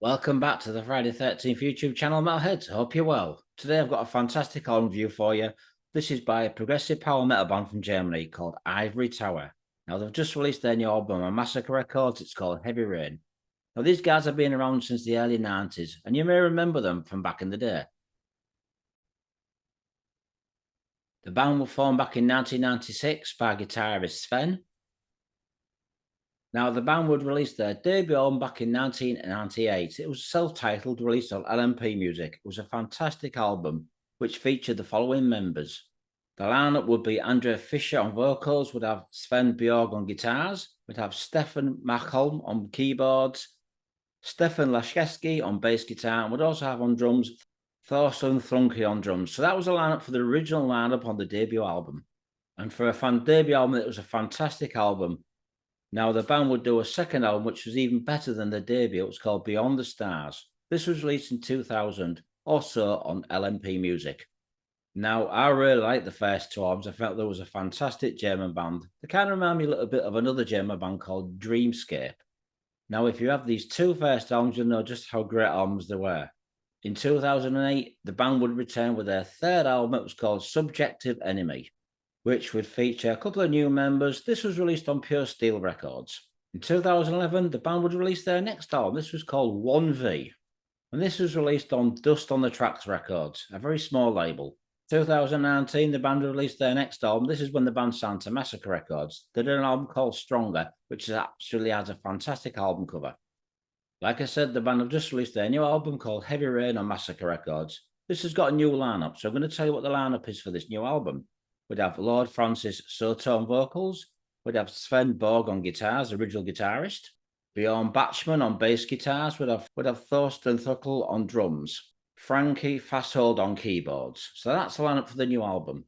Welcome back to the Friday 13th YouTube channel, Metalheads. Hope you're well. Today I've got a fantastic album review for you. This is by a progressive power metal band from Germany called Ivory Tower. Now they've just released their new album on Massacre Records. It's called Heavy Rain. Now these guys have been around since the early 90s and you may remember them from back in the day. The band was formed back in 1996 by guitarist Sven. Now, the band would release their debut album back in 1998. It was self-titled, released on L.M.P. Music. It was a fantastic album, which featured the following members. The lineup would be Andrea Fischer on vocals, would have Sven Boge on guitars, would have Stefan Machholm on keyboards, Stefan Lashkeski on bass guitar, and would also have on drums Thorsten Thrunke on drums. So that was a lineup for the original lineup on the debut album. And for a fan debut album, it was a fantastic album. Now, the band would do a second album, which was even better than the debut. It was called Beyond the Stars. This was released in 2000, also on L.M.P. Music. Now, I really liked the first two albums. I felt there was a fantastic German band. They kind of remind me a little bit of another German band called Dreamscape. Now, if you have these two first albums, you'll know just how great albums they were. In 2008, the band would return with their third album. It was called Subjective Enemy, which would feature a couple of new members. This was released on Pure Steel Records. In 2011, the band would release their next album. This was called 1V, and this was released on Dust on the Tracks Records, a very small label. 2019, the band released their next album. This is when the band signed to Massacre Records. They did an album called Stronger, which actually has a fantastic album cover. Like I said, the band have just released their new album called Heavy Rain on Massacre Records. This has got a new lineup, so I'm going to tell you what the lineup is for this new album. We'd have Lord Francis Soto on vocals. We'd have Sven Boge on guitars, original guitarist. Björn Bachmann on bass guitars. We'd have Thorsten Thrunke on drums. Frankey Fasold on keyboards. So that's the lineup for the new album.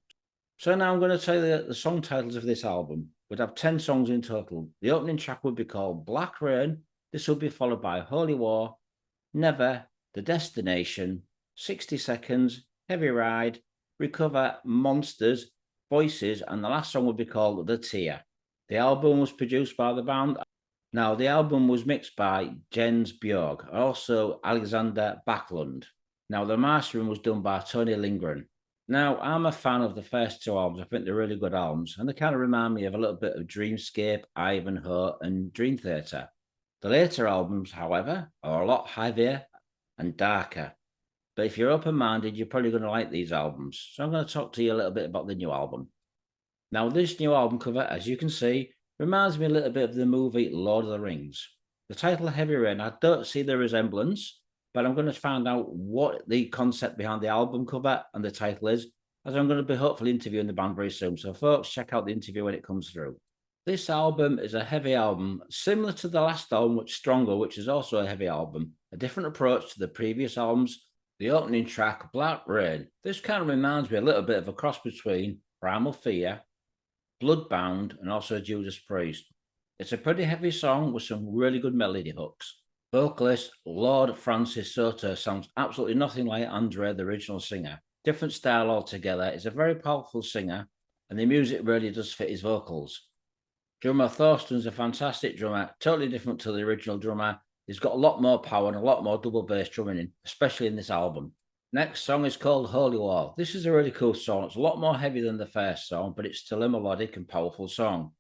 So now I'm going to tell you the song titles of this album. We'd have 10 songs in total. The opening track would be called Black Rain. This will be followed by Holy War, Never, The Destination, 60 Seconds, Heavy Ride, Recover, Monsters, Voices, and the last song would be called The Tear. The album was produced by the band. Now, the album was mixed by Jens Björk, also Alexander Backlund. Now, the mastering was done by Tony Lindgren. Now, I'm a fan of the first two albums. I think they're really good albums, and they kind of remind me of a little bit of Dreamscape, Ivanhoe, and Dream Theater. The later albums, however, are a lot heavier and darker. But if you're open-minded, you're probably going to like these albums. So I'm going to talk to you a little bit about the new album. Now, this new album cover, as you can see, reminds me a little bit of the movie Lord of the Rings. The title Heavy Rain, I don't see the resemblance, but I'm going to find out what the concept behind the album cover and the title is, as I'm going to be hopefully interviewing the band very soon. So folks, check out the interview when it comes through. This album is a heavy album, similar to the last album, which is Stronger, which is also a heavy album. A different approach to the previous albums. The opening track, Black Rain. This kind of reminds me a little bit of a cross between Primal Fear, Bloodbound, and also Judas Priest. It's a pretty heavy song with some really good melody hooks. Vocalist Lord Francis Soto sounds absolutely nothing like Andrea, the original singer. Different style altogether. He's a very powerful singer, and the music really does fit his vocals. Drummer Thorsten's a fantastic drummer, totally different to the original drummer. He's got a lot more power and a lot more double bass drumming in, especially in this album. Next song is called Holy War. This is a really cool song. It's a lot more heavy than the first song, but it's still a melodic and powerful song.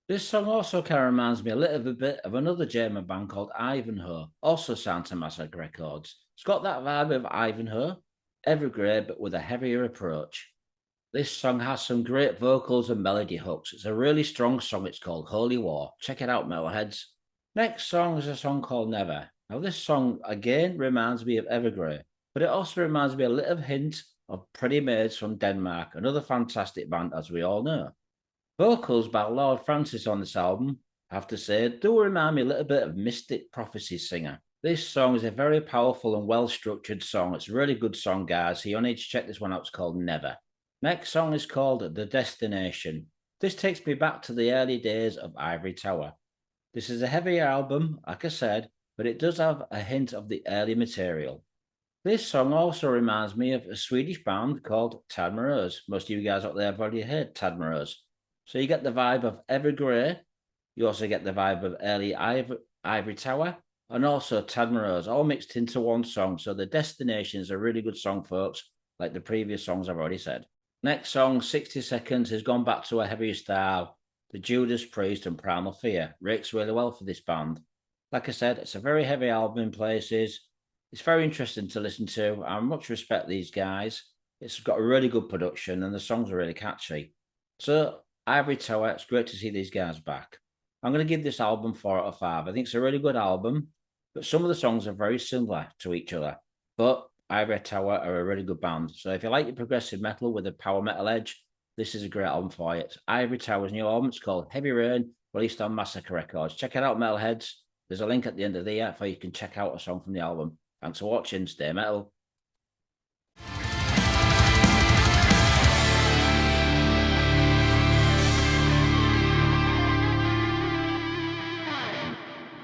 This song also kind of reminds me a little bit of another German band called Ivanhoe, also signed to Massacre Records. It's got that vibe of Ivanhoe, evergrey, but with a heavier approach. This song has some great vocals and melody hooks. It's a really strong song. It's called Holy War. Check it out, metalheads. Next song is a song called Never. Now, this song, again, reminds me of Evergrey, but it also reminds me a little hint of Pretty Maids from Denmark, another fantastic band, as we all know. Vocals by Lord Francis on this album, I have to say, do remind me a little bit of Mystic Prophecies singer. This song is a very powerful and well-structured song. It's a really good song, guys. So you need to check this one out. It's called Never. Next song is called The Destination. This takes me back to the early days of Ivory Tower. This is a heavier album, like I said, but it does have a hint of the early material. This song also reminds me of a Swedish band called Tad Moroz. Most of you guys out there have already heard Tad Moroz. So you get the vibe of Evergrey. You also get the vibe of early Ivory Tower, and also Tadmaros, all mixed into one song. So The Destination is a really good song, folks, like the previous songs I've already said. Next song, 60 Seconds, has gone back to a heavier style. The Judas Priest and Primal Fear works really well for this band. Like I said, it's a very heavy album in places. It's very interesting to listen to. I much respect these guys. It's got a really good production and the songs are really catchy. So, Ivory Tower, it's great to see these guys back. I'm going to give this album 4 out of 5. I think it's a really good album, but some of the songs are very similar to each other. But Ivory Tower are a really good band. So if you like your progressive metal with a power metal edge, this is a great album for you. It's Ivory Tower's new album. It's called Heavy Rain, released on Massacre Records. Check it out, metalheads. There's a link at the end of the year for you can check out a song from the album. Thanks for watching. Stay metal.